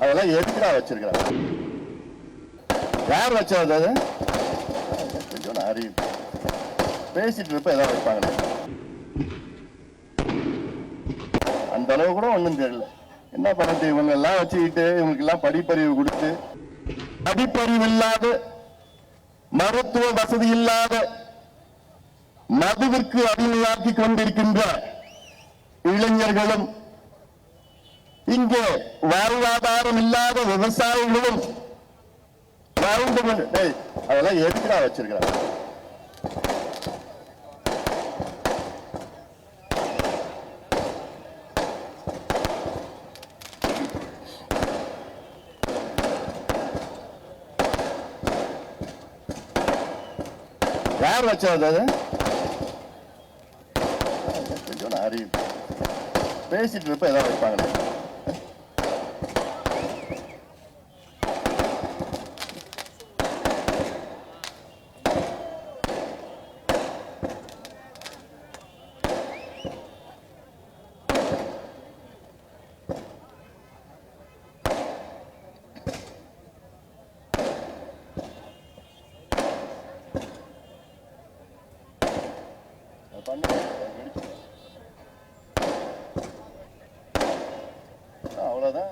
அதெல்லாம் எதுக்குடா வச்சிருக்கிறாங்க? யார் வச்சது? அது கொஞ்சம் அறிவு பேசிட்டு இருப்ப ஏதாவது வைப்பாங்க. அந்த அளவு கூட ஒண்ணும் தெரியல. என்ன பண்ணது? இவங்க எல்லாம் வச்சுக்கிட்டு இவங்களுக்கு எல்லாம் படிப்பறிவு கொடுத்து, படிப்பறிவு இல்லாத, மருத்துவ வசதி இல்லாத, மதுவிற்கு அடிமையாக்கி கொண்டிருக்கின்ற இளைஞர்களும், இங்கே வாழ்வாதாரம் இல்லாத விவசாயிகளும் அதெல்லாம் எதுக்குடா வச்சிருக்கிறாங்க? யார் வச்சது? அது கொஞ்சம் அறிவு பேசிட்டு இருப்ப ஏதாவது வைப்பாங்க. அவ்வளவுதான்.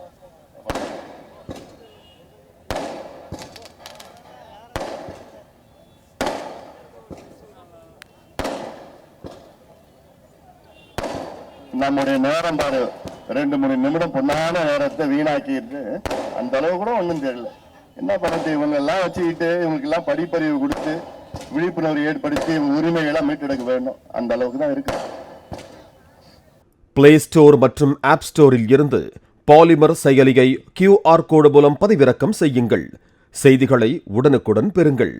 நம்முடைய நேரம் பாரு, 2-3 நிமிடம் பொண்ணான நேரத்தை வீணாக்கிட்டு அந்த அளவு கூட ஒண்ணும் தெரியல. என்ன பண்ணது? இவங்க எல்லாம் வச்சுக்கிட்டு இவங்களுக்கு எல்லாம் படிப்பறிவு கொடுத்து விழிப்புணர்வு ஏற்படுத்தி உரிமைகளை மீட்டெடுக்க வேண்டும். அந்த அளவுக்கு தான் இருக்கு. பிளே ஸ்டோர் மற்றும் ஆப் ஸ்டோரில் இருந்து பாலிமர் செயலியை QR கோடு மூலம் பதிவிறக்கம் செய்யுங்கள். செய்திகளை உடனுக்குடன் பெறுங்கள்.